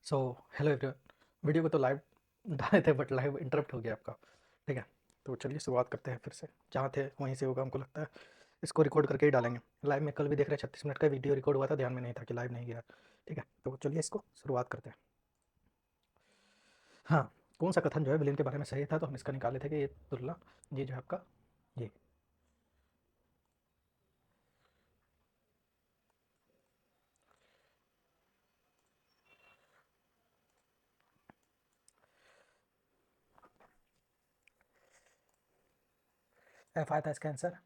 So hello everyone. Video को तो live डाले थे बट लाइव इंटरप्ट हो गया आपका। ठीक है, तो चलिए शुरुआत करते हैं फिर से। जहाँ थे वहीं से होगा हमको लगता है। इसको रिकॉर्ड करके ही डालेंगे लाइव में। कल भी देख रहे हैं 36 मिनट का वीडियो रिकॉर्ड हुआ था, ध्यान में नहीं था कि लाइव नहीं गया। ठीक है, तो चलिए इसको शुरुआत करते हैं। हाँ, कौन सा कथन जो है विलेन के बारे में सही था, तो हम इसका निकाले थे कि ये तुलना, ये जो है आपका, ये एफ आया था इसका answer.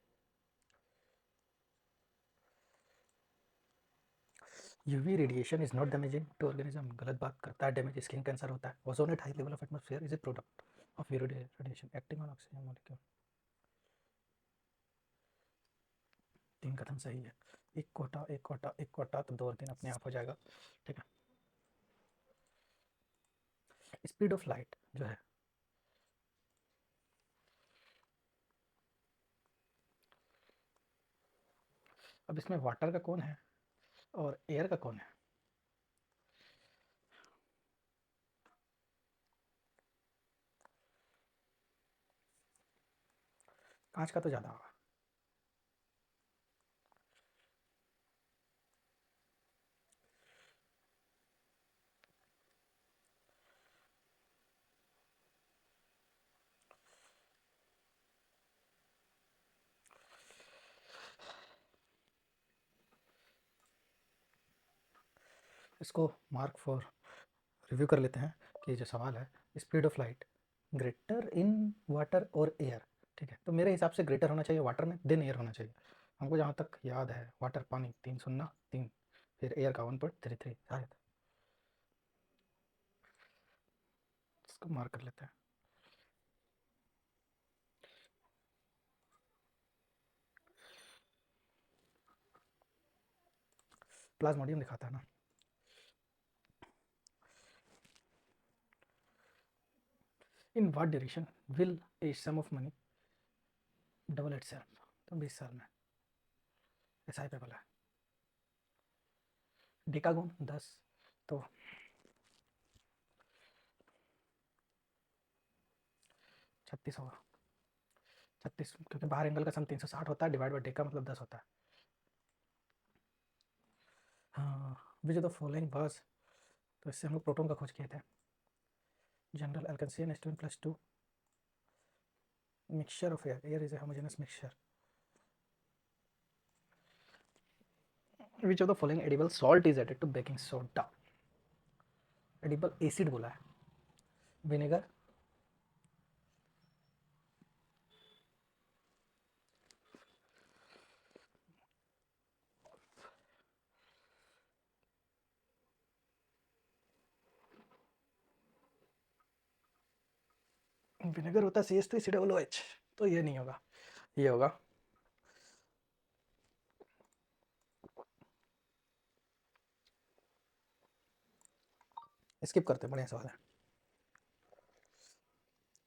UV radiation is not damaging to organism, गलत बात करता है। डैमेज स्किन कैंसर होता है। Ozone at high level of atmosphere is a product of UV radiation acting on oxygen molecule. तीन कथन सही है। एक कोटा एक कोटा एक कोटा, तो दो और तीन अपने आप हो जाएगा। ठीक है, स्पीड ऑफ लाइट जो है, अब इसमें वाटर का कौन है और एयर का कौन है? कांच का तो ज़्यादा होगा। इसको मार्क फॉर रिव्यू कर लेते हैं कि जो सवाल है, speed of light greater in water और एयर। ठीक है, तो मेरे हिसाब से ग्रेटर होना चाहिए वाटर में, देन एयर होना चाहिए। हमको जहाँ तक याद है, वाटर पानी 3 0 3, फिर एयर का 1.33 शायद। इसको मार्क कर लेते हैं। प्लाज्मोडियम दिखाता है ना। In what direction will a sum of money double itself, तो 20 साल में। एसआई पे बोला है। डेकागोन 10, तो 36 होगा। 36, क्योंकि बाहर एंगल का सम 360 होता है, डिवाइड बाई डेका मतलब 10 होता है। हाँ, which of the following was, तो इससे हम लोग प्रोटॉन का खोज किए थे। General alkane H2n+2 mixture of air, air is a homogeneous mixture. Which of the following edible salt is added to baking soda? Edible acid बोला है। विनेगर, विनेगर होता है CH3COOH, तो ये नहीं होगा, ये होगा। स्किप करते हैं, बढ़िया सवाल है।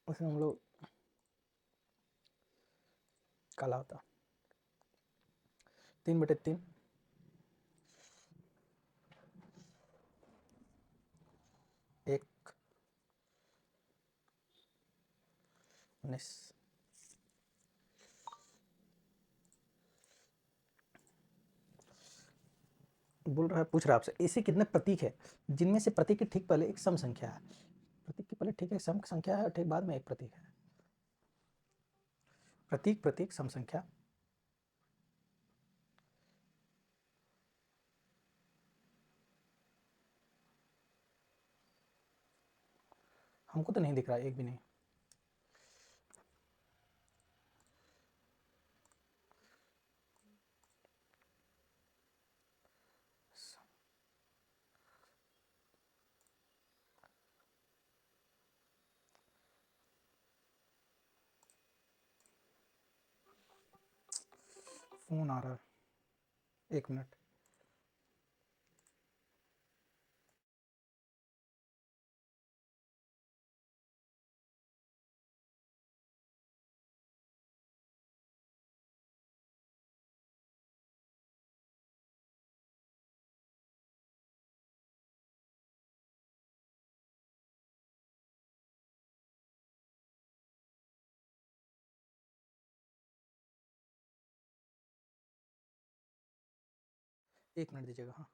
उसमें हम लोग काला होता 3/3, एक 19। बोल रहा है, पूछ रहा है आपसे, ऐसे कितने प्रतीक है जिनमें से प्रतीक के ठीक पहले एक सम संख्या है? प्रतीक के पहले ठीक है सम संख्या है, ठीक बाद में एक प्रतीक है। प्रतीक प्रतीक सम संख्या। हमको तो नहीं दिख रहा, एक भी नहीं। फोन आ रहा है, 1 मिनट। 1 मिनट दीजिएगा। हाँ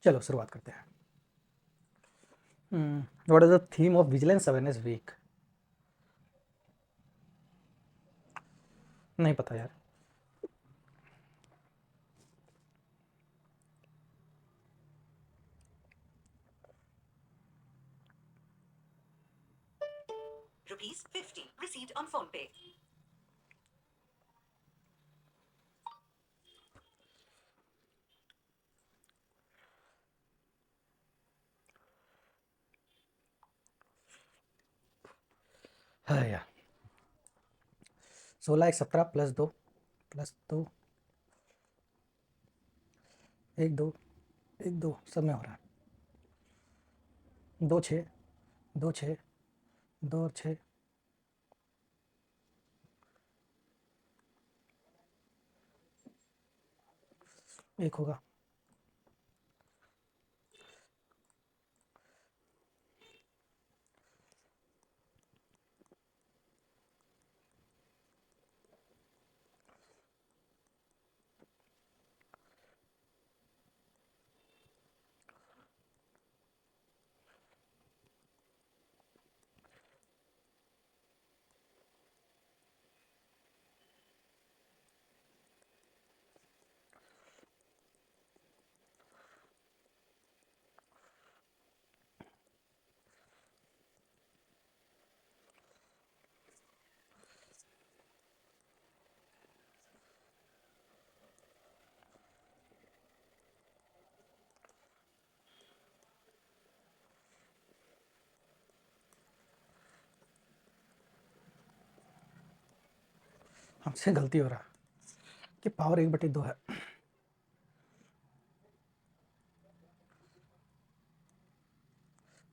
चलो शुरुआत करते हैं। What is the theme of vigilance awareness week? नहीं पता यार। ₹50 received on phone pay. हाँ यार 16 1 17 प्लस दो 1 2 1 2 सब में हो रहा है। 2 6 2 6 2 और 6 1 होगा। हमसे गलती हो रहा है कि पावर 1/2 है।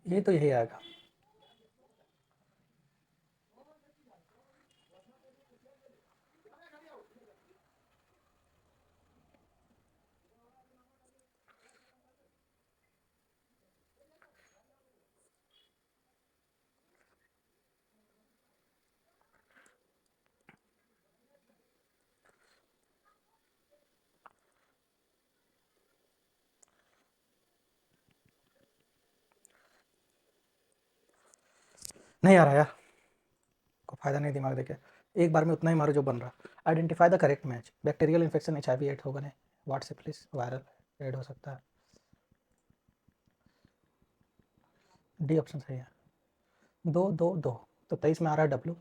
ये तो यही आएगा। नहीं आ रहा यार, को फायदा नहीं दिमाग देके। एक बार में उतना ही मारो जो बन रहा। Identify the correct match. Bacterial infection HIV एड होगा नहीं। व्हाट्सएप प्लीज वायरल एड हो सकता है। डी ऑप्शन सही है। 2 2 2 तो 23 में आ रहा है W।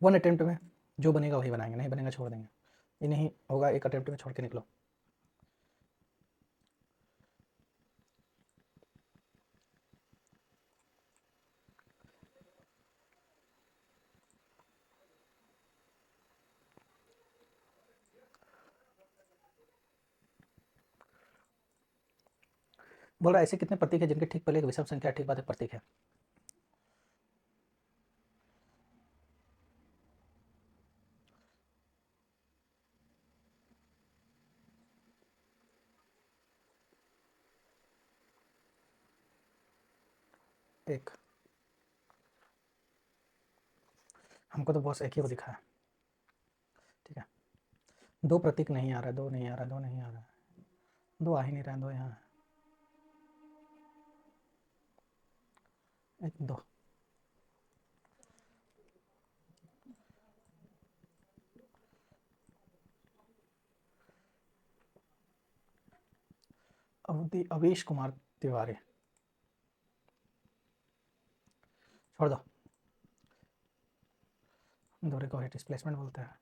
1 अटेम्प्ट में जो बनेगा वही बनाएंगे, नहीं बनेगा छोड़ देंगे। ये नहीं होगा 1 अटेम्प्ट में छोड़ के निकलो। बोल रहा है ऐसे कितने प्रतीक है जिनके ठीक पहले एक विषम संख्या ठीक बाद एक प्रतीक है? एक। हमको तो बॉस एक ही को दिखा है। ठीक है। 2 प्रतीक नहीं आ रहा है, 2 नहीं आ रहा है, 2 नहीं आ रहा है, 2 आ ही नहीं रहा है, 2 यहाँ है। 1 2 अवेश कुमार तिवारी। छोड़ दो। दोहरे को डिस्प्लेसमेंट बोलते हैं।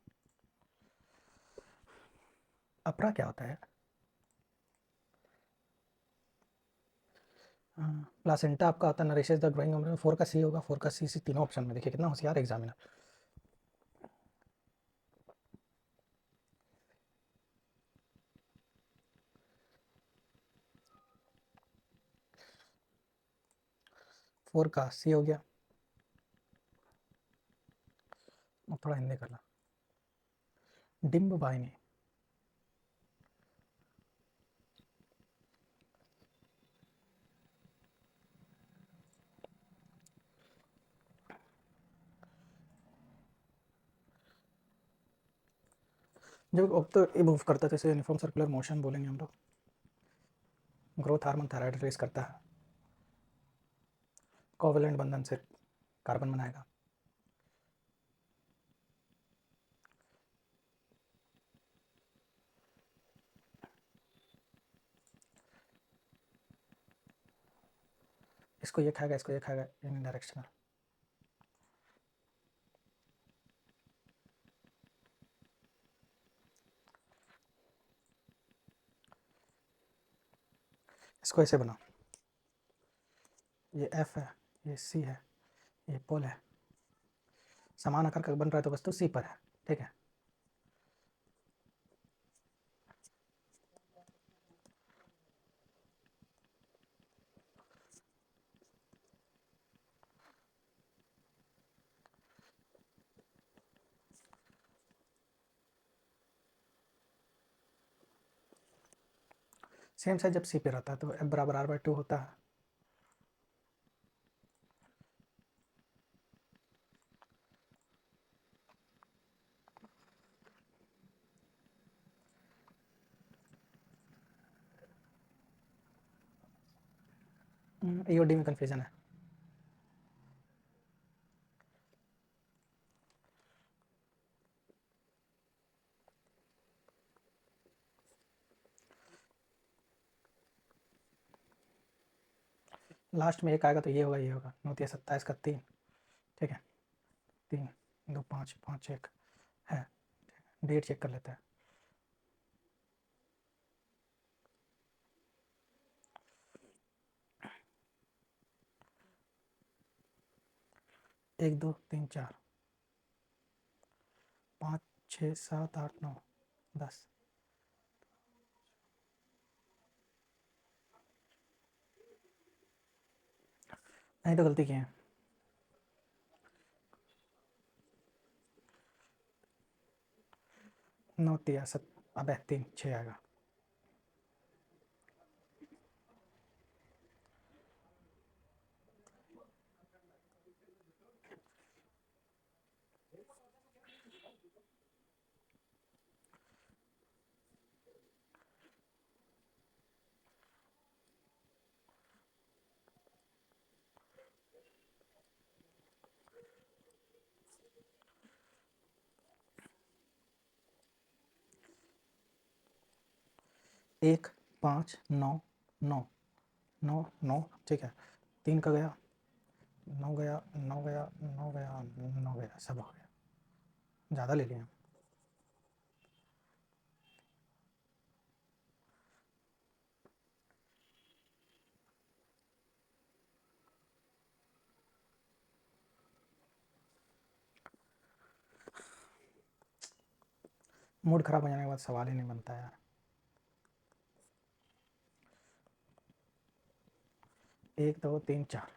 अपरा क्या होता है? प्लासेंटा आपका होता है नरिशेस द ग्रोइंग में। 4 का C होगा, 4 का C तीनों ऑप्शन में। देखिए कितना होशियार एग्जामिनर। 4 का सी हो गया। और थोड़ा हिंदी कर ला। डिम्ब वाहिनी। जब अब तो ये मूव करता है, जैसे यूनिफॉर्म सर्कुलर मोशन बोलेंगे हम लोग। ग्रोथ हार्मोन थायराइड रिलीज करता है। कोवेलेंट बंधन से कार्बन बनाएगा। इसको ये खाएगा, इसको ये खाएगा, इन डायरेक्शनल। इसको ऐसे बना, ये एफ है, ये सी है, ये पोल है, समान आकार का बन रहा है तो वस्तु सी पर है, ठीक है। सेम साइज जब सी पे रहता है तो एफ बराबर r/2 होता है। ए और डी में कन्फ्यूजन है। लास्ट में एक आएगा तो ये होगा, ये होगा। 9×3 = 27 का 3, ठीक है। 3 2 5 5 1 है। डेट चेक कर लेते हैं। एक 2 3 4 5 6 7 8 9 10। नहीं तो गलती की है। 9 3 7, अबे 3 6 आएगा। एक 5 9 9 9 9, ठीक है। 3 का गया, 9 गया, 9 गया, 9 गया, 9 गया, सब हो गया। ज़्यादा ले लिया। मूड खराब हो जाने के बाद सवाल ही नहीं बनता यार। 1 2 3 4।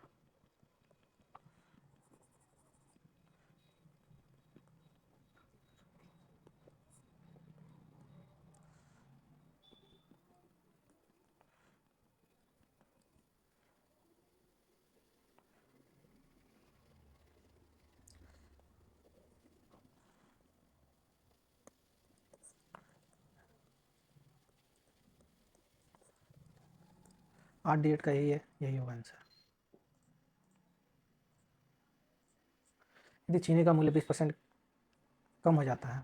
R/D8 का यही है, यही होगा आंसर। यदि चीनी का मूल्य 20% कम हो जाता है,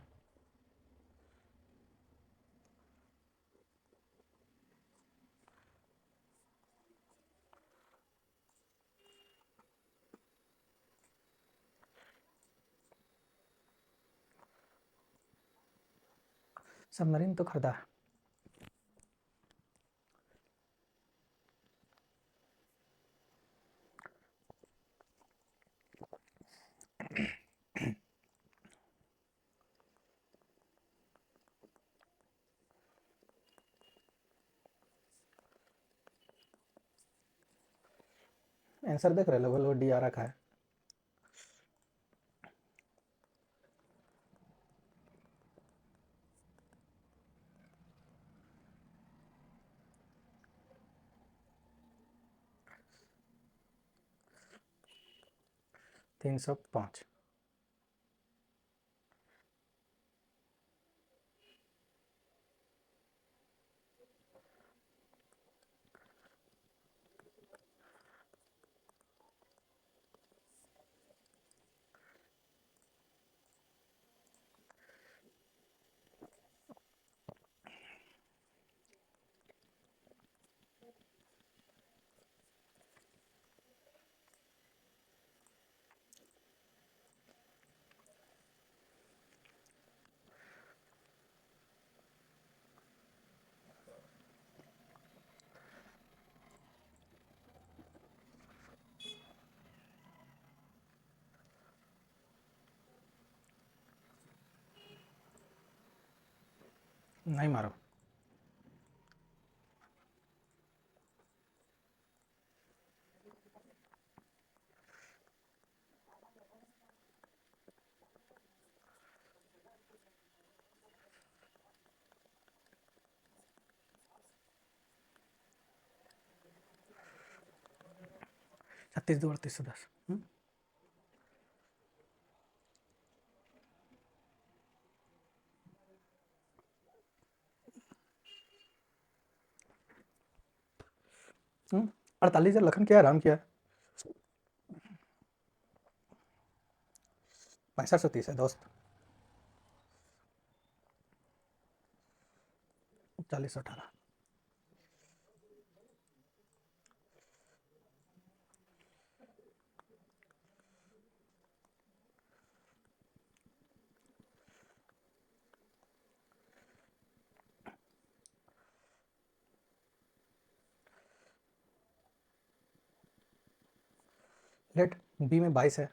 सबमरीन तो खरीदा है। आंसर देख रहे, लेवल वो डी आ रखा है। तीन सौ पाँच। नहीं मारो। छत्तीस दो 3810। हम्म। 48 लखन क्या आराम किया। 6530 है दोस्त। 4018। लेट बी में 22 है,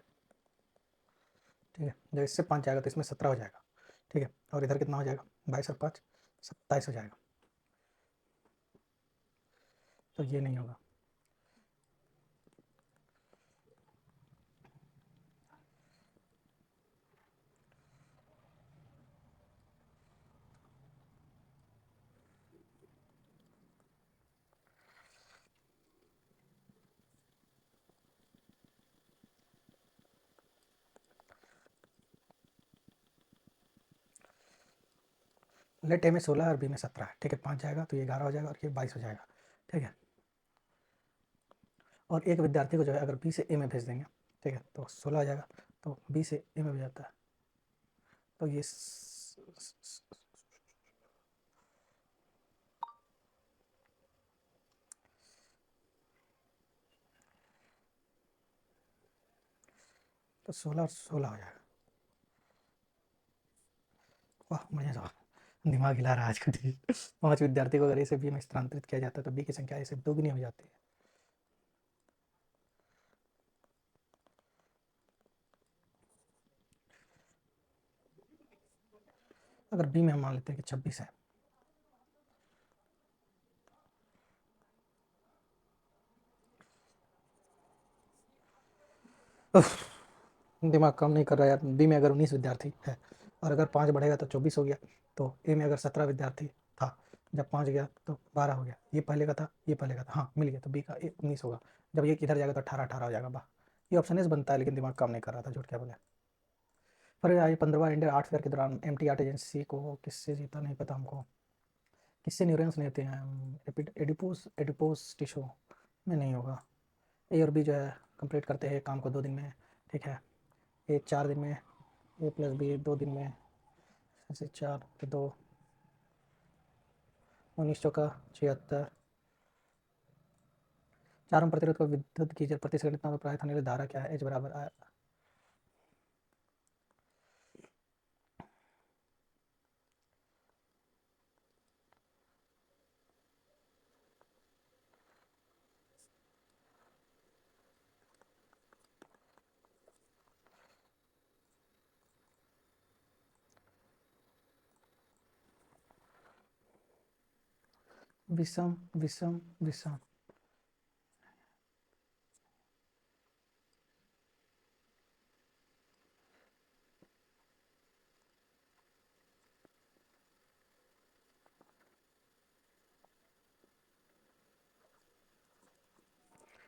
ठीक है। जब इससे 5 जाएगा तो इसमें 17 हो जाएगा, ठीक है। और इधर कितना हो जाएगा, 22 और 5 27 हो जाएगा। तो ये नहीं होगा। लेट ए में 16 और बी में 17 है, ठीक है। 5 जाएगा तो ये 11 हो जाएगा और ये 22 हो जाएगा, ठीक है। और एक विद्यार्थी को जो है अगर बी से ए में भेज देंगे, ठीक है, तो 16 हो जाएगा। तो बी से ए में भेज जाता है, तो ये तो 16 और 16 हो जाएगा। वाह, मजा सवाल, दिमाग हिला रहा है आज का दिन। 5 विद्यार्थी को अगर ए से बी में स्थानांतरित किया जाता है तो बी की संख्या ए से दोगुनी हो जाती है। अगर बी में हम मान लेते हैं कि 26 है, दिमाग काम नहीं कर रहा यार। बी में अगर 19 विद्यार्थी है और अगर 5 बढ़ेगा तो 24 हो गया, तो ए में अगर 17 विद्यार्थी था, जब 5 गया तो 12 हो गया। ये पहले का था, ये पहले का था, हाँ मिल गया, तो बी का 19 होगा। जब ये किधर जाएगा तो 18 हो जाएगा। वाह, ये ऑप्शन एस बनता है, लेकिन दिमाग काम नहीं कर रहा था, झूठ क्या बोले। पर आई 15वां इंडिया आर्ट फेयर के दौरान एम आर्ट एजेंसी को किससे जीता, नहीं पता हमको। किससे न्यूरॉन्स नहीं होते हैं, एडिपोस एडिपोस टिश्यू में नहीं होगा। ए और बी जो है कंप्लीट करते हैं काम को 2 दिन में, ठीक है। ए 4 दिन में, ए प्लस बी 2 दिन में, ऐसे 4 तो 2, 19 चौका 76। चारों प्रतिरोध को विद्युत की प्रति सेकंड इतना प्रवाहित होने वाली धारा क्या है, एच बराबर 20 विषम विषम विषम।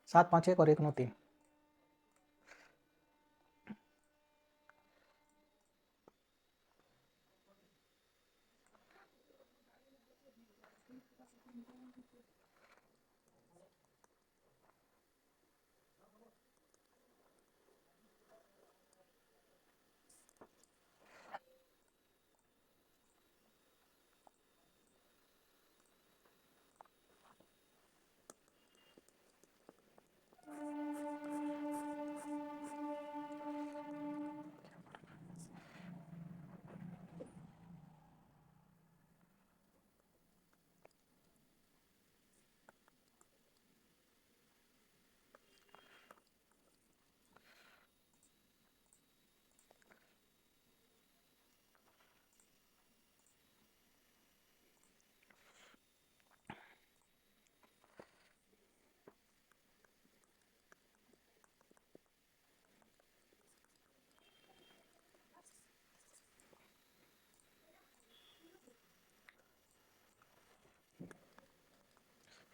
7 5 1 और 1 9 3।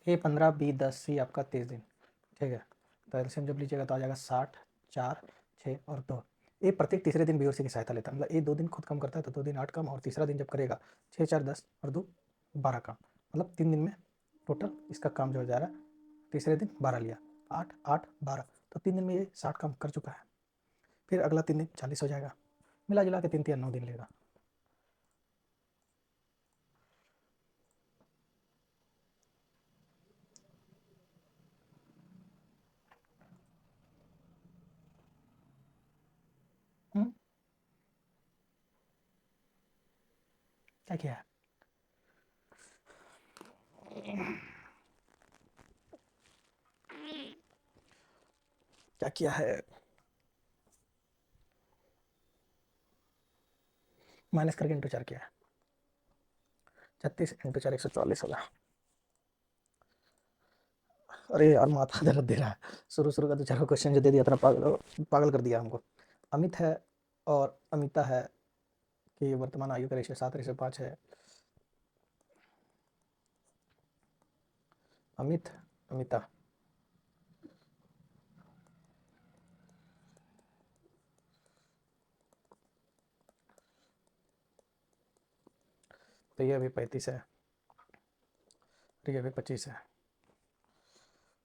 ए 15 बी 10 सी आपका 23 दिन, ठीक है। तो एलसीएम जब लीजिएगा तो आ जाएगा 60 4 6 और 2। ए प्रत्येक तीसरे दिन बीओसी की सहायता लेता है, मतलब ए 2 दिन खुद कम करता है तो 2 दिन 8 कम, और तीसरा दिन जब करेगा 6 4 10 और 2 12 काम, मतलब 3 दिन में टोटल इसका काम जो हो जा रहा है। तीसरे दिन 12 लिया, 8 8 12, तो 3 दिन में ये 60 काम कर चुका है। फिर अगला 3 दिन 40 हो जाएगा, मिला जुला के 3 3 9 दिन लेगा। क्या किया है? क्या किया है? माइनस करके इंटू 4 किया है। 36 इंटू 4 144 होगा। अरे यार माथा दर्द दे रहा है, शुरू का 2 4 क्वेश्चन जो दे दिया था पागल पागल कर दिया हमको। अमित है और अमिता है कि वर्तमान आयु का रेशियो 7:5 है। अमित अमिता, तो ये अभी 35 है, तो ये अभी 25 है।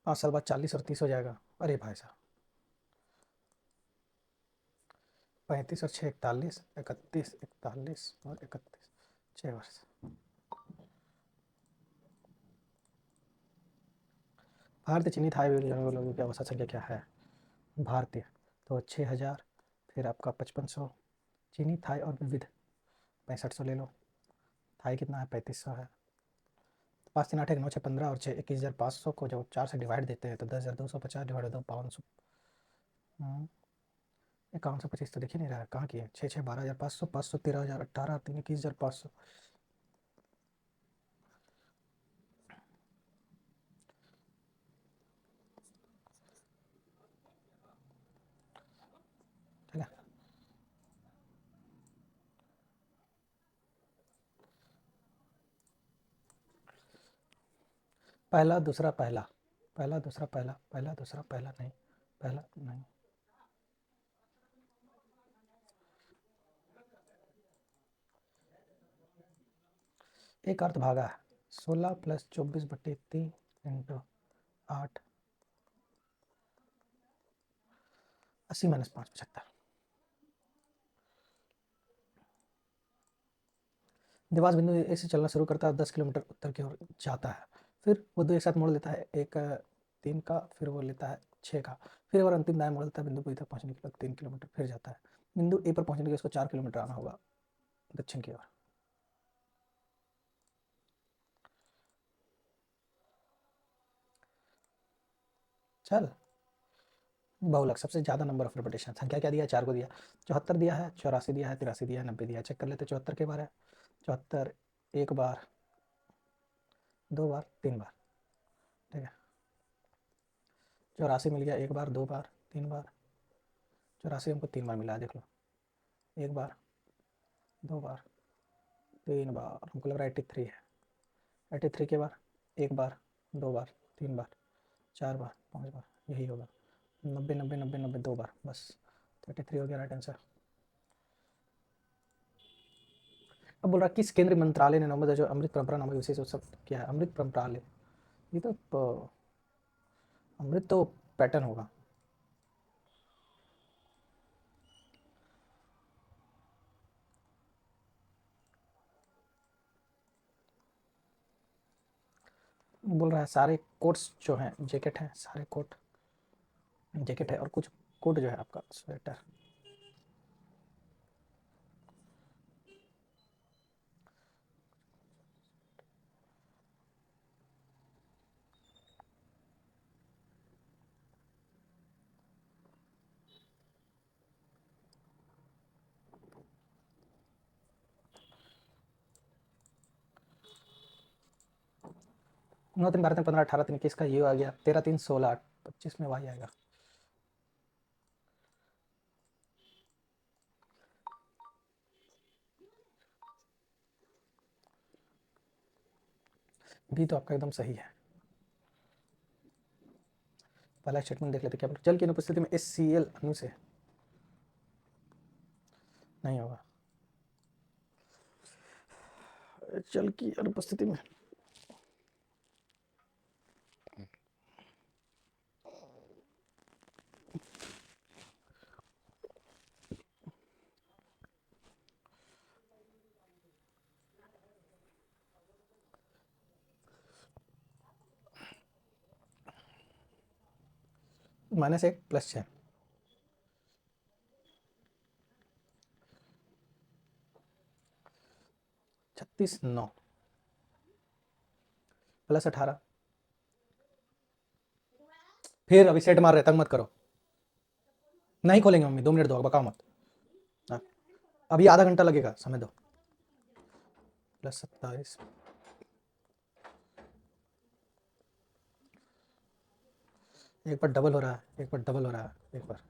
5 साल बाद 40 और 30 हो जाएगा। अरे भाई साहब, 35 और 6 41, 31 41 और 31, 6 वर्ष। भारतीय चिन्हित हाई लोगों की औसत संख्या क्या है? भारतीय तो 6000, फिर आपका 5500, चीनी थाई और विविध 6500 ले लो। थाई कितना है? 3500 है। 5 3 8 1 9 6 15 और 6 21,500 को जब 4 से डिवाइड देते हैं तो 10,250 डिवाइड 2 500। 5125 तो दिख ही नहीं रहा है, कहाँ की है? 6 6 12,500, 500 13,000, 18 3 21,500। ठीक है, पहला दूसरा पहला, पहला दूसरा पहला, पहला दूसरा पहला नहीं, पहला नहीं। एक अर्थ भागा है, 16 + 24/3 इंटू 8, 80 - 5 75। देवास बिंदु ए से चलना शुरू करता है, 10 किलोमीटर उत्तर की ओर जाता है। फिर वो दो एक साथ मोड़ लेता है, एक 3 का, फिर वो लेता है 6 का, फिर और अंतिम दाएं मोड़ लेता है। बिंदु बी तक पहुंचने के बाद 3 किलोमीटर फिर जाता है। बिंदु ए पर पहुंचने के लिए उसको 4 किलोमीटर आना होगा दक्षिण की ओर। चल, बहुलक सबसे ज़्यादा नंबर ऑफ रिपीटेशन, संख्या क्या दिया है? 4 को दिया। 74 दिया है, 84 दिया है, 83 दिया है, 90 दिया है। चेक कर लेते 74 के बार है। 74 एक बार, 2 बार, 3 बार, ठीक है। 84 मिल गया 1 बार, 2 बार, 3 बार। 84 हमको 3 बार मिला है, देख लो। 1 बार, 2 बार, 3 बार, हमको लग रहा है 83 है। 83 के बार, 1 बार, 2 बार, 3 बार, 4 बार, 5 बार, यही होगा। 90 90 90 90 दो बार बस। 33 हो गया राइट आंसर। अब बोल रहा किस केंद्रीय मंत्रालय ने नवंबर जो अमृत परंपरा नामक विशेष उत्सव किया है? अमृत मंत्रालय, ये तो अमृत तो पैटर्न होगा। बोल रहा है सारे कोट्स जो हैं जैकेट हैं, सारे कोट जैकेट है और कुछ कोट जो है आपका स्वेटर। नौ तीन 12 3 15 18 3 21 का ये आ गया। 13 3 16 25 में वाई आएगा। भी तो आपका एकदम सही है। पहला स्टेटमेंट देख लेते क्या बोला। जल की अनुपस्थिति में HCl अणु से नहीं होगा। जल की अनुपस्थिति में -1 + 6 36 9 +18। फिर अभी सेट मार रहे, तंग मत करो। नहीं खोलेंगे मम्मी, 2 मिनट दो, बकाओ मत। हाँ, अभी आधा घंटा लगेगा, समय दो। +27 एक बार डबल हो रहा है, एक बार डबल हो रहा है, एक बार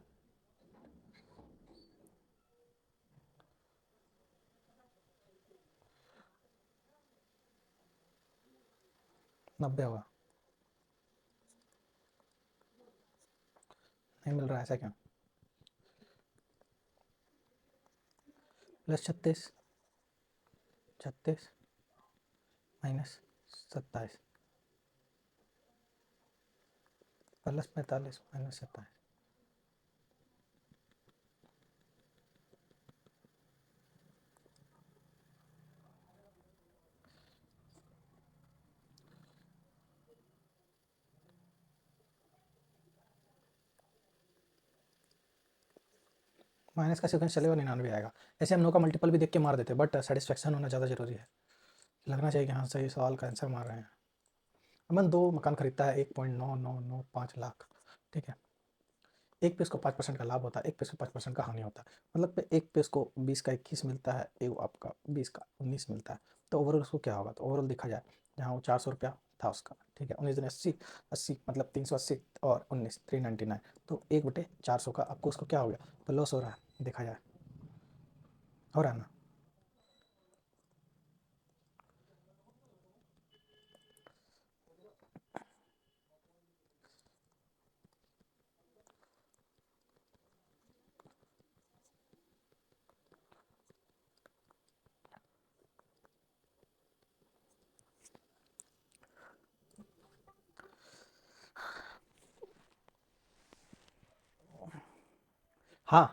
90 होगा। नहीं मिल रहा है, ऐसा क्यों? +36 36 -27 +45 -27। माइनस का सीक्वेंस चलेगा, 99 आएगा। ऐसे हम 9 का मल्टीपल भी देख के मार देते, बट सेटिस्फेक्शन होना ज़्यादा ज़रूरी है। लगना चाहिए कि हाँ सही सवाल का आंसर मार रहे हैं। अमन 2 मकान खरीदता है 1.9995 लाख, ठीक है। एक पे इसको 5% का लाभ होता है, एक पे इसको 5% का हानि होता है। मतलब पे एक पे इसको 20 का 21 मिलता है, एक आपका 20 का 19 मिलता है। तो ओवरऑल उसको क्या होगा? तो ओवरऑल देखा जाए, जहाँ वो 400 रुपया था उसका, ठीक है, 19 दिन 80 80 मतलब 380 और 19 399, तो 1/400 का आपको उसको क्या हो गया? तो लॉस हो रहा है, देखा जाए, हो रहा है ना। हाँ,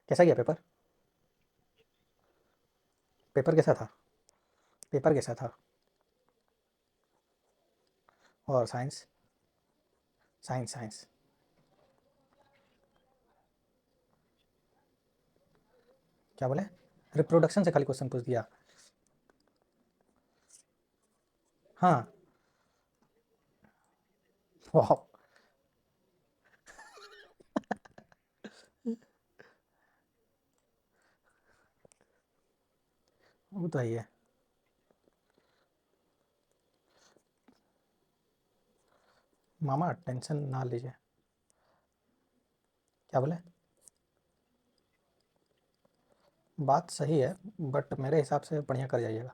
कैसा गया पेपर? पेपर कैसा था? पेपर कैसा था? और साइंस? साइंस साइंस क्या बोले? रिप्रोडक्शन से खाली क्वेश्चन पूछ दिया। हाँ, वाह, वो तो है। मामा टेंशन ना लीजिए। क्या बोले? बात सही है, बट मेरे हिसाब से बढ़िया कर जाइएगा।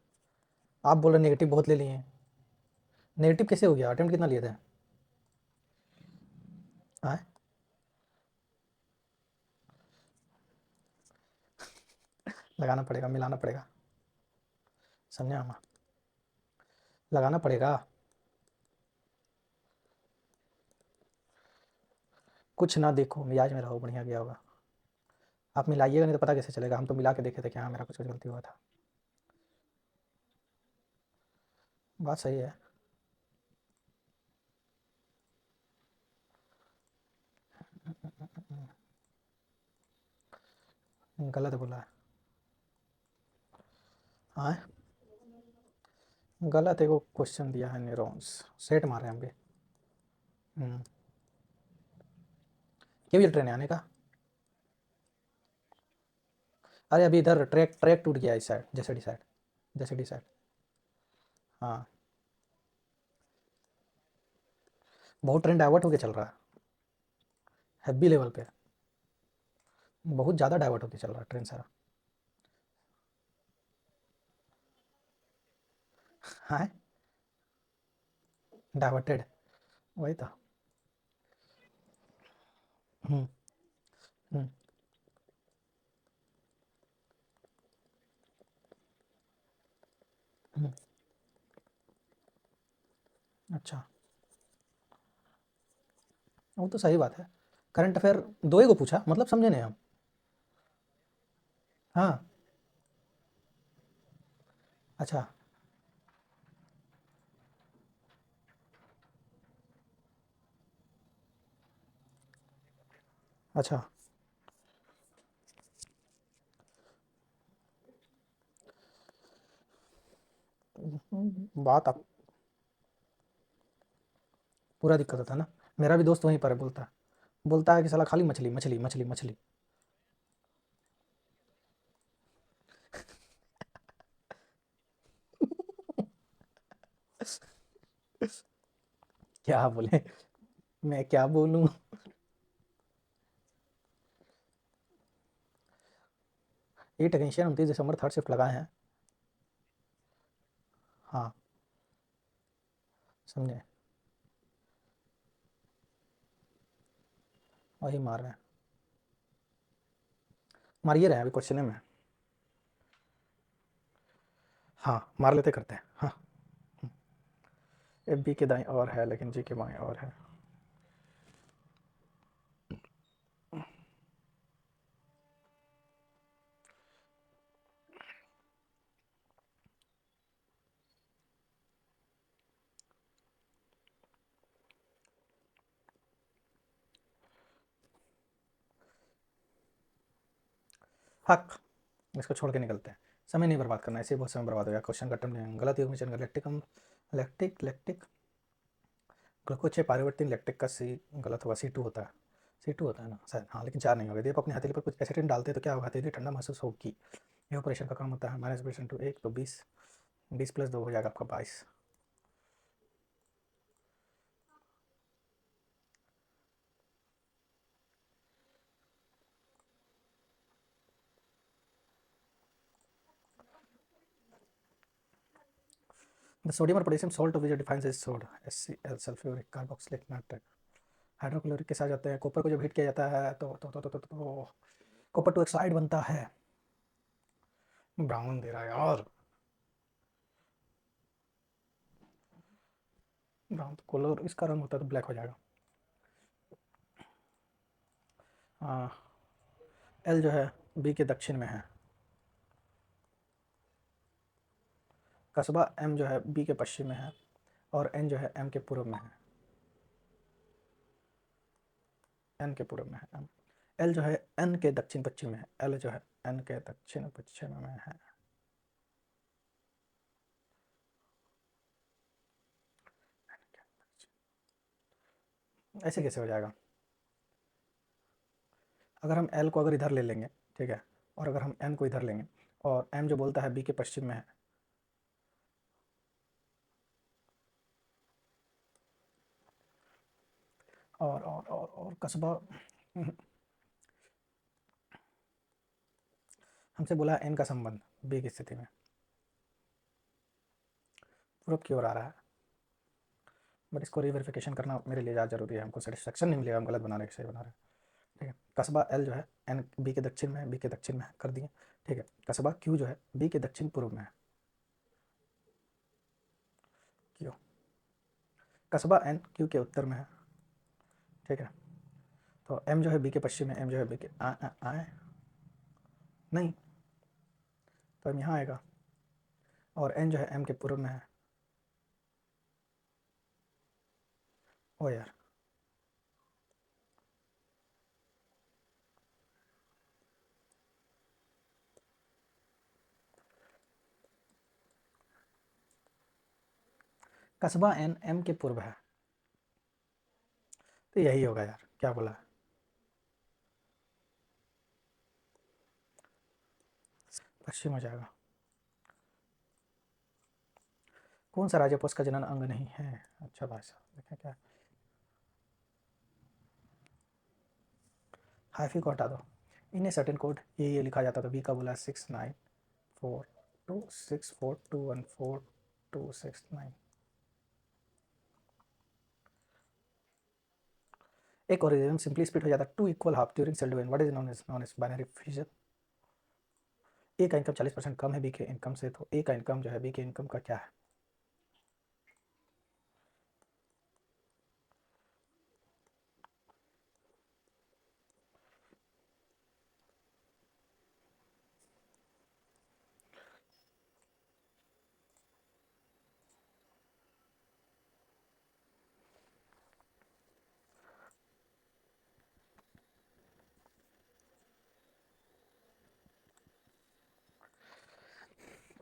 आप बोल रहे नेगेटिव बहुत ले लिए हैं। नेगेटिव कैसे हो गया? अटेम्प्ट कितना लिए थे? हाँ, लगाना पड़ेगा, मिलाना पड़ेगा। समझा हम? लगाना पड़ेगा। कुछ ना देखो, मिजाज में रहो, बढ़िया गया होगा। आप मिलाइएगा नहीं तो पता कैसे चलेगा? हम तो मिला के देखे थे कि हाँ, मेरा कुछ गलती हुआ था। बात सही है। गलत बोला है। हाँ, गलत है, वो क्वेश्चन दिया है न्यूरॉन्स। सेट मारे हम भी। हम्म। क्यों ये ट्रेन है आने का? अरे अभी इधर ट्रैक ट्रैक टूट गया इस साइड, जैसे डी साइड, जैसे डी साइड। हाँ, बहुत ट्रेन डाइवर्ट होके चल रहा है, हैवी लेवल पे। बहुत ज़्यादा डाइवर्ट होके चल रहा है ट्रेन सारा। हाँ, डाइवर्टेड। वही तो। हम्म। हम्म। हम्म। अच्छा, वो तो सही बात है। करंट अफेयर दो ही को पूछा, मतलब समझे नहीं हम। हाँ। अच्छा। अच्छा। बात आप पूरा दिक्कत होता है ना। मेरा भी दोस्त वहीं पर है, बोलता है कि साला खाली मछली मछली मछली मछली। क्या बोले? मैं क्या बोलूँ? ये टेक्नीशियन 29 दिसंबर थर्ड शिफ्ट लगाए हैं। हाँ, समझे। वही मार रहे हैं। मारिए रहे हैं अभी क्वेश्चन में। हाँ, मार लेते करते हैं हाँ। एफ बी के दाएं और है, लेकिन जी के बाएं और है। हक। इसको छोड़ के निकलते हैं। समय नहीं बर्बाद करना, ऐसे ही बहुत समय बर्बाद हो गया। क्वेश्चन का टर्म नहीं, गलत योग में चल लैक्टिकम, लैक्टिक लैक्टिक ग्लूकोज पारिवर्तन लैक्टिक का सी गलत होगा, C2 होता है। C2 होता है ना शायद, हाँ, लेकिन 4 नहीं होगा। यदि आप अपने हथेली पर कुछ एसिटिन डालते हैं तो क्या होगा? हथेली ठंडा महसूस होगी। ये ऑपरेशन का काम होता है। -20 × 1 तो 20, 20 + 2 हो जाएगा आपका 22। द सोडियम और potassium salt which defines is सोड SCl sulphuric carboxylic nitrate. Hydrochloric के साथ जाते हैं। कॉपर को जब हीट किया जाता है तो कॉपर टू ऑक्साइड बनता है। ब्राउन दे रहा है यार। ब्राउन तो कलर इसका रंग होता है तो ब्लैक हो जाएगा। हाँ, एल जो है बी के दक्षिण में है। कस्बा एम जो है बी के पश्चिम में है। और एन जो है एम के पूर्व में है। एन के पूर्व में है एम। एल जो है एन के दक्षिण पश्चिम में है। एल जो है एन के दक्षिण पश्चिम में है। ऐसे कैसे हो जाएगा? अगर हम एल को अगर इधर ले लेंगे, ठीक है, और अगर हम एन को इधर लेंगे, और एम जो बोलता है बी के पश्चिम में है। और कस्बा हमसे बोला एन का संबंध बी की स्थिति में पूरब की ओर आ रहा है। बट इसको रीवेरिफिकेशन करना मेरे लिए ज़्यादा जरूरी है, हमको सेटिस्फेक्शन नहीं मिलेगा हम गलत बना रहे हैं सही बना रहे हैं। ठीक है, कस्बा एल जो है एन बी के दक्षिण में है, बी के दक्षिण में है, कर दिए। ठीक है, कस्बा क्यू जो है बी के दक्षिण पूर्व में है, क्यू। कस्बा एन क्यू के उत्तर में है। ठीक है, तो एम जो है बी के पश्चिम में, एम जो है बी के आए नहीं, तो एम यहाँ आएगा, और एन जो है एम के पूर्व में है। ओ यार, कस्बा एन एम के पूर्व है, तो यही होगा यार, क्या बोला है? पश्चिम हो जाएगा। कौन सा राज्य का जनन अंग नहीं है? अच्छा भाई साहब, देखें क्या, हाइफी को हटा दो। इन ए सर्टेन कोड ये लिखा जाता, तो बी का बोला 694264214269। एक ओरिजिन सिंपली स्प्लिट हो जाता two equal half during cell division, what is known as binary fission. A का इनकम 40% कम है बी के इनकम से, तो ए का इनकम जो है बी के इनकम का क्या है?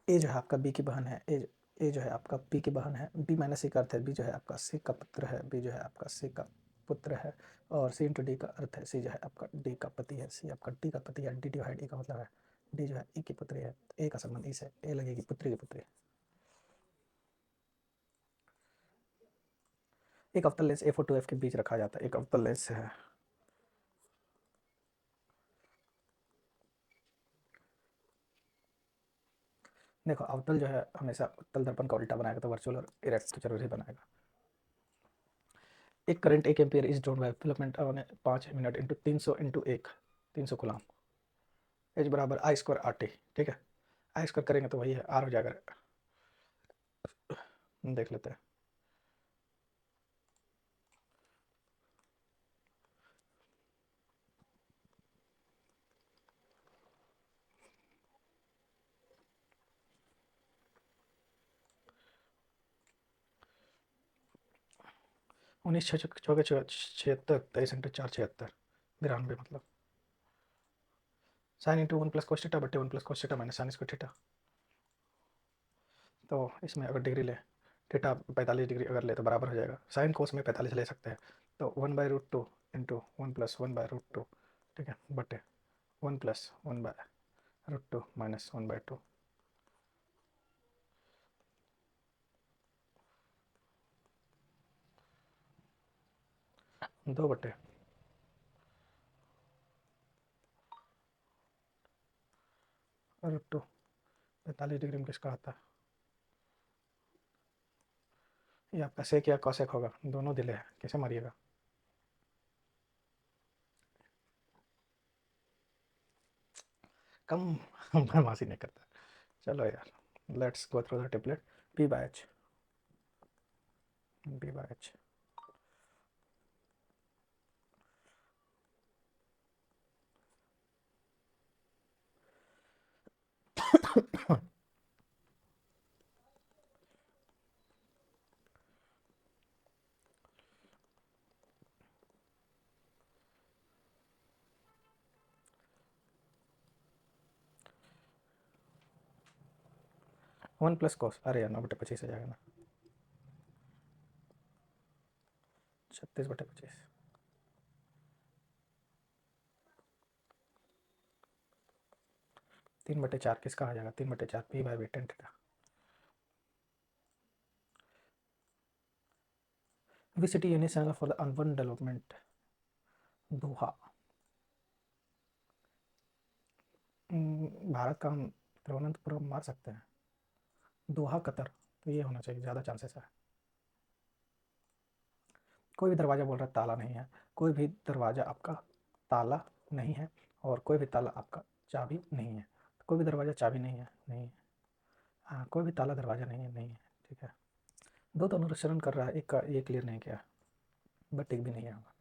ए जो है आपका बी की बहन है, ए जो है आपका बी की बहन है, बी माइनस सी का अर्थ है बी जो है आपका सी का पुत्र है, बी जो है आपका सी का पुत्र है, और सी इंटू डी का अर्थ है सी जो है आपका डी का पति है, सी आपका डी का पति है, डी डिवाइड ए का मतलब है डी जो है ई की पुत्री है, ए का संबंध ई से, ए लगेगी पुत्री की पुत्री। एक अवतल लेंस एफ और टू एफ के बीच रखा जाता है, एक अवतल लेंस है। देखो अवतल जो है हमेशा उत्तल दर्पण का उल्टा बनाएगा, तो वर्चुअल और इरेक्ट तो जरूर ही बनाएगा। एक current 1 ampere is drawn by filament 5 minute into 300 into 300 Ghulam, H बराबर आई स्क्वायर आर टी। ठीक है, आई स्क्वायर करेंगे तो वही है, आर हो जाएगा, देख लेते हैं। उन्नीस छः चौके 76, 23 इंटू 4 76, 92 मतलब। साइन इंटू 1 + cos थीटा बटे 1 + cos theta minus sine square theta. तो इसमें अगर डिग्री ले, थीटा 45 डिग्री अगर ले तो बराबर हो जाएगा, साइन कोस में 45 ले सकते हैं, तो 1/√2 इंटू 1 + 1/√2। ठीक है, बटे 1 + 1/√2 माइनस 1/2। 2/√2। 45 डिग्री में किसका आता है? ये आपका सेक या कॉसेक होगा, दोनों दिले हैं, कैसे मारिएगा? कम बदमाशी नहीं करता। चलो यार, let's go through the tablet. P/H, B/H। 1 + cos, अरे यार 9/25 हो जाएगा ना, 36/25। 3/4 किसका आ जाएगा? 3/4 P/B tan थीटा। विसिटी unit for the urban development, Doha. Bharat का हम तिरुवनंतपुरम मार सकते हैं, दोहा कतर, तो ये होना चाहिए, ज़्यादा चांसेस है। कोई भी दरवाज़ा बोल रहा है ताला नहीं है, कोई भी दरवाज़ा आपका ताला नहीं है, और कोई भी ताला आपका चाबी नहीं है। कोई भी दरवाज़ा चाबी नहीं है, नहीं है। हाँ, कोई भी ताला दरवाज़ा नहीं है, नहीं है। ठीक है, दो तो अनुसरण कर रहा है, एक का ये क्लियर नहीं किया, बट एक भी नहीं है होगा।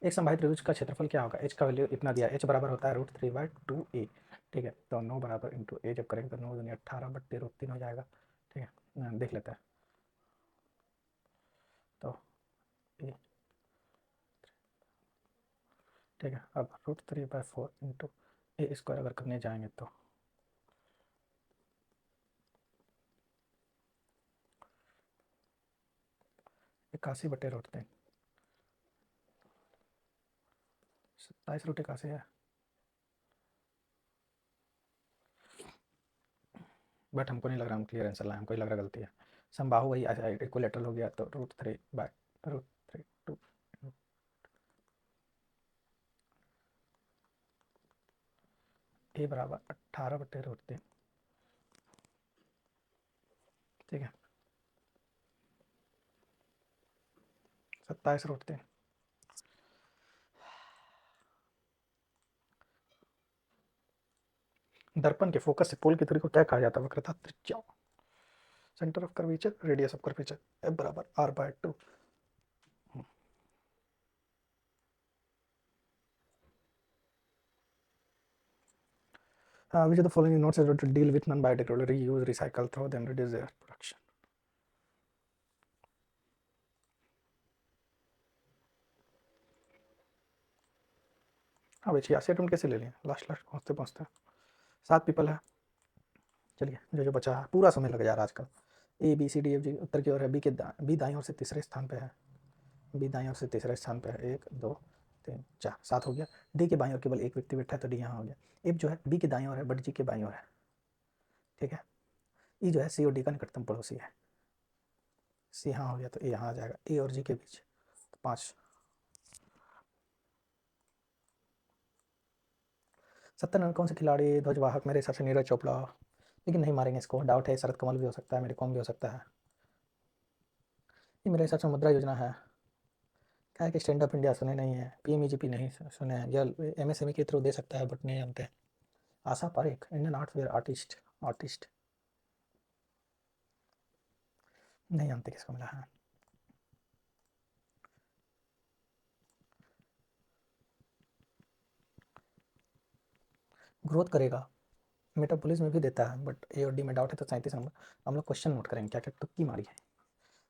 एक संभावित त्रिभुज का क्षेत्रफल क्या होगा? एच का वैल्यू इतना दिया, एच बराबर होता है √3/2a। ठीक है, तो 9 बराबर इंटू ए जब करेंगे तो 9 दूनी 18 बट्टे √3 हो जाएगा। ठीक है, देख लेते हैं। तो ए, ठीक है, अब √3/4 इंटू ए स्क्वायर अगर करने जाएंगे तो 81/√3, 27√81 है। बट हमको नहीं लग रहा हम क्लियर आंसर लाए, हमको ही लग रहा गलती है। समबाहु वही इक्विलेटरल हो गया, तो √3/√3 ए बराबर 18/√3। ठीक है, 27/√3। दर्पण के फोकस से पोल की दूरी को क्या कहा जाता है? वक्रता त्रिज्या। Centre of curvature, radius of curvature, F बराबर r/2। which of the following notes is to deal with non-biodegradable, reuse, recycle, throw them, reduce their production? हाँ भाई, 86 अटेम्प्ट कैसे ले लिए? लास्ट लास्ट पहुँचते पहुँचते 7 पीपल है। चलिए, जो जो बचा है, पूरा समय लग जा रहा है आजकल। A B C D F G उत्तर की ओर है, बी दाईं ओर से तीसरे स्थान पे है, बी दाईं ओर से तीसरे स्थान पे है। 1 2 3 4 7 हो गया। डी के बाईं ओर केवल एक व्यक्ति बैठा है, तो डी यहाँ हो गया। एफ जो है बी के दाईं ओर है, बट जी के बाईं ओर है। ठीक है, ई जो है सी और डी का निकटतम पड़ोसी है। सी यहाँ हो गया, तो ए यहाँ आ जाएगा, ए और जी के बीच। तो 5। 70 रन कौन से खिलाड़ी ध्वजवाहक? मेरे हिसाब से नीरज चोपड़ा, लेकिन नहीं मारेंगे इसको, डाउट है। शरद कमल भी हो सकता है, मेरे कॉम भी हो सकता है। ये मेरे हिसाब से मुद्रा योजना है। क्या है कि स्टैंड अप इंडिया सुने नहीं है, पीएमईजीपी नहीं सुने हैं, या एमएसएमई के थ्रू दे सकता है, बट नहीं जानते। Asha Parekh, Indian art fair artist, artist नहीं जानते किसको मिला है। ग्रोथ करेगा, मेटाबॉलिज्म में भी देता है, बट ए और डी में डाउट है। तो 37 नंबर हम लोग क्वेश्चन नोट करेंगे, क्या क्या तुक्की मारी है।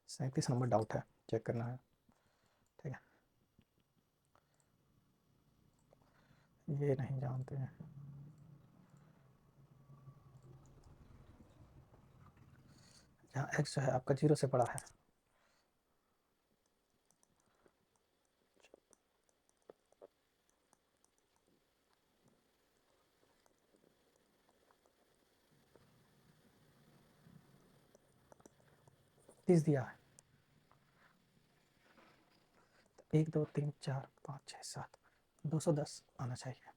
37 नंबर डाउट है, चेक करना है। ठीक है, ये नहीं जानते हैं। यहाँ एक्स जो है आपका 0 से बड़ा है। तीस दिया है। 1 2 3 4 5 6 7, 210 आना चाहिए।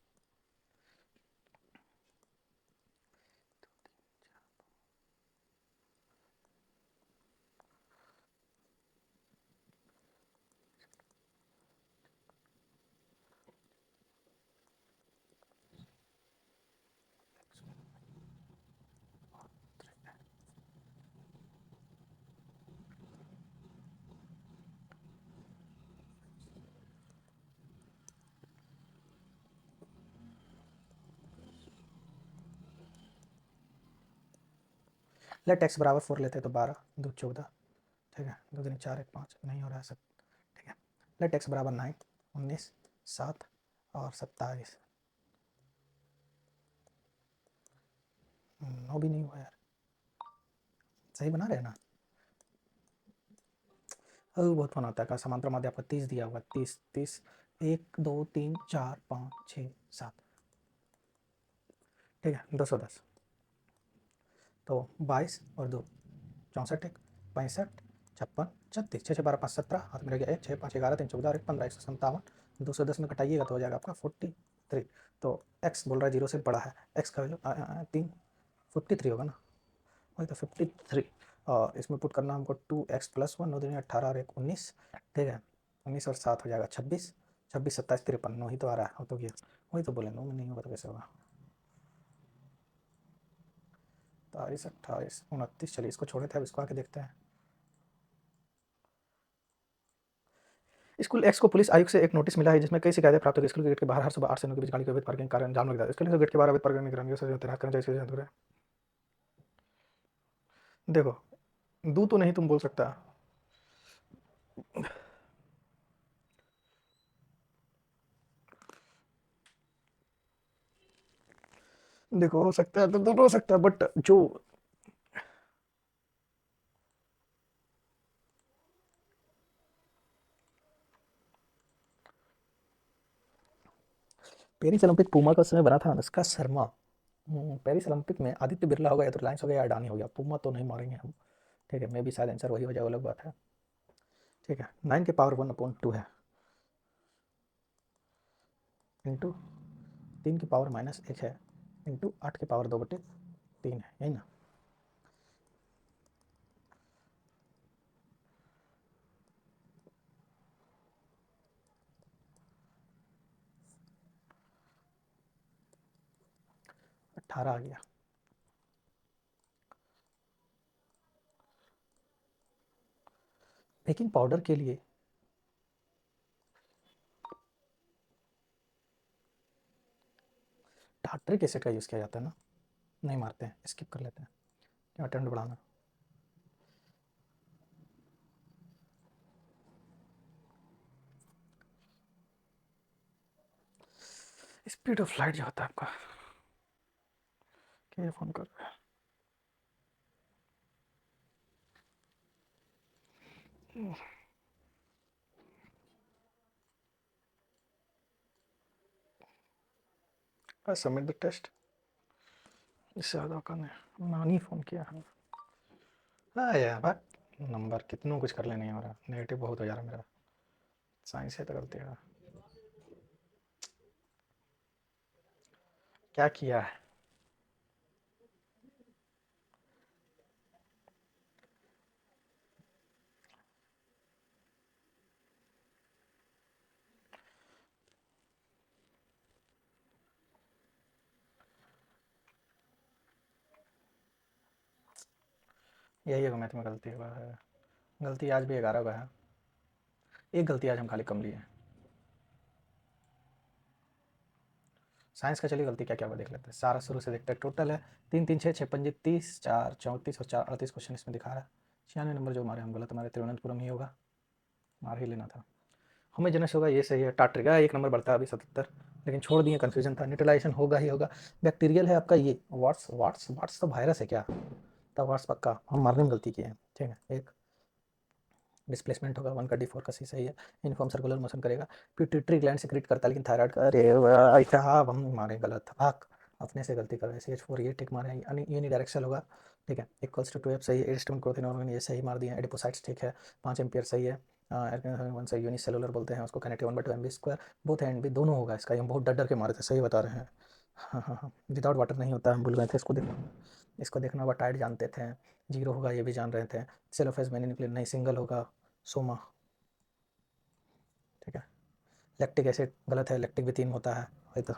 लेट एक्स बराबर 4 लेते हैं, तो 12 2 14। ठीक है, 2 3 4 1 5 नहीं हो रहा है सब। ठीक है, लेट एक्स बराबर 9 19 7 और 27। 9 भी नहीं हुआ यार, सही बना रहे हैं ना? बहुत फन आता है। का समांतर माध्य आपका 30 दिया हुआ, 30 30 1 2 3 4 5 6 7। ठीक है, 210। तो 22 और 2 64, 1 65 56 36, 6 6 12 5 17, हाथ में रह गया 1 6 5 11 3 14 और 1 15, 157। 210 में कटाइएगा तो हो जाएगा आपका 43। तो एक्स बोल रहा है 0 से बड़ा है, एक्स का वैल्यू 3 53 होगा ना, वही तो 53। और इसमें पुट करना हमको 2x+1, 9 दूनी 18 और 1 19, ठीक है। 19 और 7 हो जाएगा 26, 26 27 53, 9 ही तो आ रहा है, हो तो गया, वही तो बोले 9 में नहीं होगा तो कैसे होगा। 27 28 29, चलिए इसको छोड़े थे, अब इसको आके देखते हैं। स्कूल एक्स को पुलिस आयुक्त से एक नोटिस मिला है जिसमें कई शिकायतें प्राप्त हुई। स्कूल के गेट के बाहर हर सुबह 8 से 9 के बीच गाड़ी के अवैध पार्किंग के कारण जाम लग जाता है। इसके लिए गेट के बाहर अवैध पार्किंग निगरानी से तैनात करना चाहिए। देखो, दू तो नहीं तुम बोल सकता। देखो हो सकता है तो दोनों हो सकता है, बट जो पेरिस ओलंपिक पूमा का समय बना था अनुष्का शर्मा। पेरिस ओलंपिक में आदित्य बिरला होगा या तो रिलायंस हो गया या अडानी हो गया, पूमा तो नहीं मारेंगे हम, ठीक है। मे भी शायद आंसर वही हो जाए, वो अलग बात है, ठीक है। 9 के पावर 1/2 है, इंटू 3 की पावर -1 है, इंटू 8 की पावर 2/3 है, यही ना। अट्ठारह आ गया। बेकिंग पाउडर के लिए टार्टरिक एसिड का यूज़ किया जाता है ना, नहीं मारते हैं, स्किप कर लेते हैं, क्या अटेम्प्ट बढ़ाना। स्पीड ऑफ लाइट जो होता है आपका, क्या फ़ोन कर रहा है। सबमिट द टेस्ट, इससे ज़्यादा करने नानी फ़ोन किया है। हाँ यार भाई, नंबर कितनों कुछ कर लेने नहीं हो रहा, नेगेटिव बहुत हो जा रहा मेरा, साइंस है तो गलती है। क्या किया है? यही है मैथ में गलती हुआ है, गलती आज भी 11 का है, एक गलती आज हम खाली कम लिए हैं। साइंस का चलिए गलती क्या क्या हुआ देख लेते हैं, सारा शुरू से देखते हैं। टोटल है 3 3 6 6 पंजे 30, 4 34 और 4 38 क्वेश्चन इसमें दिखा रहा है। 96 नंबर जो हमारे हम गलत, हमारे तिरुवनंतपुरम ही होगा, मार ही लेना था हमें। जनस होगा, ये सही है। टाट्रिका एक नंबर बढ़ता है अभी 77, लेकिन छोड़ दिए, कन्फ्यूजन था। न्यूट्रलाइजेशन होगा ही होगा। बैक्टीरियल है आपका ये, वाट्स वाट्स वाट्स तो वायरस है क्या, तब वाट्स पक्का, हम मारने में गलती की है, ठीक है। एक डिस्प्लेसमेंट होगा 1 का D4 का सी सही है। यूनिफॉर्म सर्कुलर मोशन करेगा, पिट्यूटरी ग्लैंड सेक्रेट करता है, लेकिन थायराइड का, अरे ऐसा हम मारे गलत, भाग अपने से गलती कर रहे हैं। CH4 ये टिक मारे, यूनिडायरेक्शनल होगा, ठीक है। इक्वल्स टू 2F सही है। एरिस्टम प्रोटीन ऑर्गन ये सही मार दिए। एडिपोसाइट्स ठीक है, 5 एम्पियर सही है। वन से यूनिसेलुलर बोलते हैं उसको, काइनेटिक 1/2 mv², बोथ एंड भी दोनों होगा इसका, हम बहुत डर डर के मारे थे, सही बता रहे हैं। हाँ हाँ हाँ, विदाउट वाटर नहीं होता, हम भूल गए थे इसको देखना, इसको देखना होगा। टाइड जानते थे, जीरो होगा ये भी जान रहे थे। सेलोफेज मैंने निकले नहीं, सिंगल होगा, सोमा, ठीक है। लैक्टिक एसिड गलत है, लैक्टिक भी 3 होता है, वही तो।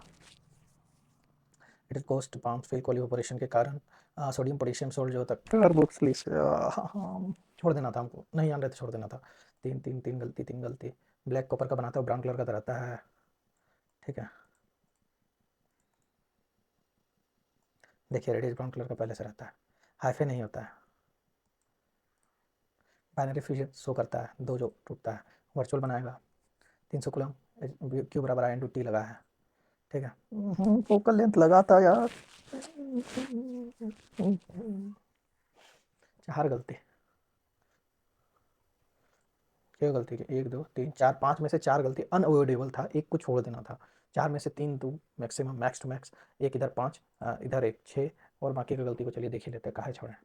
It is coast palms fill कोलिपोरेशन के कारण सोडियम पोटेशियम सोल्ट जो होता है कार्बोक्सिलिक, हाँ हाँ, छोड़ देना था हमको, नहीं जान रहे थे, छोड़ देना था। 3 3 3 गलती, 3 गलती। ब्लैक कॉपर का बनाता है, ब्राउन कलर का तो रहता है, ठीक है। देखिए रेडियस ब्राउन कलर का पहले से रहता है, हाइफे नहीं होता है। बाइनरी फ्यूजन शो करता है, दो जो टूटता है, वर्चुअल बनाएगा। 300 कूलम, क्यू बराबर I/T लगा है, ठीक है। फोकल लेंथ लगा था यार, चार गलती। क्या गलती की, 1 2 3 4 5 में से 4 गलती अनअवॉइडेबल था, एक को छोड़ देना था। 4 में से 3 तो मैक्सिमम, मैक्स टू मैक्स। एक इधर 5, इधर एक 6, और बाकी की गलती को चलिए देख ही लेते हैं, काहे छोड़ें।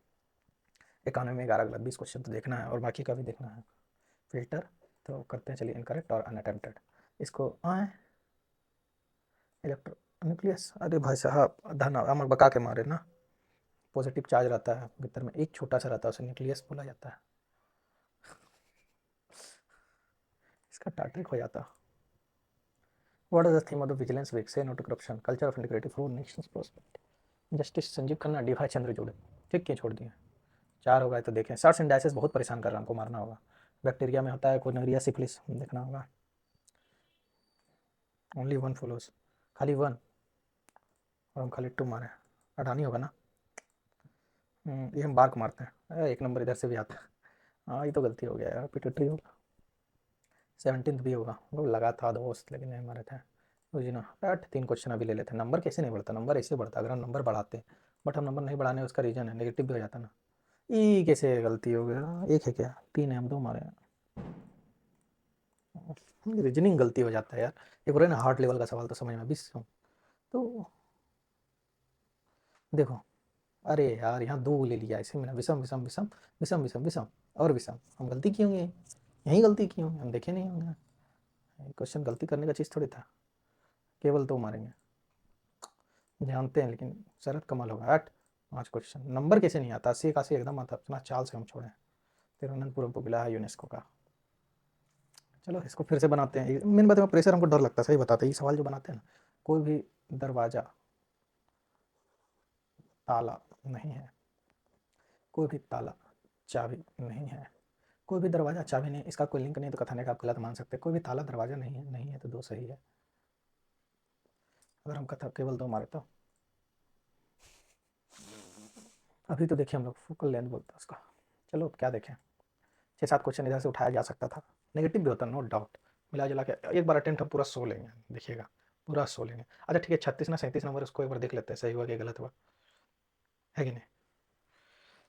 91 में 11 गलत, 20 क्वेश्चन तो देखना है और बाकी का भी देखना है। फिल्टर तो करते हैं चलिए, इनकरेक्ट और अनअटेम्प्टेड। इसको आए इलेक्ट्रो न्यूक्लियस, अरे भाई साहब धन अमर बका के मारे ना, पॉजिटिव चार्ज रहता है भीतर में, एक छोटा सा रहता है, उसे न्यूक्लियस बोला जाता है। इसका टाट्रिक हो जाता। What is the theme of the vigilance week? Say no to corruption, culture of integrity for nation's prosperity, justice Sanjiv Khanna, D Y Chandrachud. ठीक किए छोड़ दिए। 4 होगा तो देखें। सर्स एंड डायसिस बहुत परेशान कर रहा है, हमको मारना होगा। बैक्टीरिया में होता है कोनरिया सिफिलिस, देखना होगा। ओनली 1 फॉलोज, खाली 1 और हम खाली 2 मारे। अडानी होगा ना। ये हम बार्क मारते हैं। 1 नंबर इधर से भी आता है। हाँ ये तो गलती हो गया यार, पिट्यूटरी होगा। 17th भी होगा, वो लगा था दोस्त लेकिन नहीं मारे थे। तो जी ना बट 3 क्वेश्चन अभी ले लेते हैं। नंबर कैसे नहीं बढ़ता? नंबर ऐसे बढ़ता अगर हम नंबर बढ़ाते हैं, बट हम नंबर नहीं बढ़ाने, उसका रीजन है नेगेटिव भी हो जाता ना। ई कैसे गलती हो गया? 1 है क्या? 3 है, हम 2 मारे हैं। रीजनिंग गलती हो जाता है यार। एक और ना हार्ट लेवल का सवाल तो समझ में 20 तो देखो। अरे यार यहाँ 2 ले लिया इसे मैंने, विषम विषम विषम विषम विषम विषम और विषम। हम गलती की होंगे, यही गलती की होंगे, हम देखे नहीं होंगे। क्वेश्चन गलती करने का चीज़ थोड़ी था। केवल 2 मारेंगे, जानते हैं लेकिन शरत कमल होगा। 5 क्वेश्चन। नंबर कैसे नहीं आता? 80 81 एकदम आता, अपना चाल से हम छोड़ें। तिरुवनंतपुरम को मिला है यूनेस्को का। चलो इसको फिर से बनाते हैं। मेन बात है प्रेशर, हमको डर लगता है, सही बताते हैं ये सवाल जो बनाते हैं ना। कोई भी दरवाज़ा ताला नहीं है, कोई भी ताला चाबी नहीं है, कोई भी दरवाज़ा चाबी नहीं, इसका कोई लिंक नहीं तो कथन है कि आप गलत मान सकते हैं। कोई भी ताला दरवाज़ा नहीं है, नहीं है तो 2 सही है। अगर हम कथा केवल 2 मारे तो। अभी तो देखिए हम लोग फोकल लेंथ बोलते हैं उसका। चलो क्या देखें। 6 7 क्वेश्चन इधर से उठाया जा सकता था। नेगेटिव भी होता, नो डाउट। मिला जुला के एक बार अटेम्प्ट हम पूरा 100 लेंगे, देखिएगा पूरा 100 लेंगे। अच्छा ठीक है, 36 ना 37 नंबर, उसको एक बार देख लेते हैं, सही हुआ कि गलत हुआ, है कि नहीं।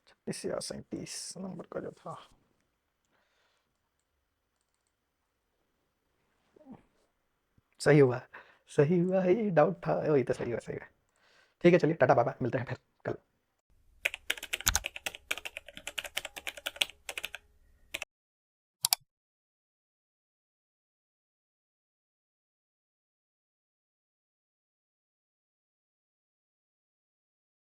36 या 37 नंबर का जो था। सही हुआ, सही हुआ, ये डाउट था, वही तो सही हुआ, सही हुआ। ठीक है चलिए, टाटा बाय बाय, मिलते हैं फिर।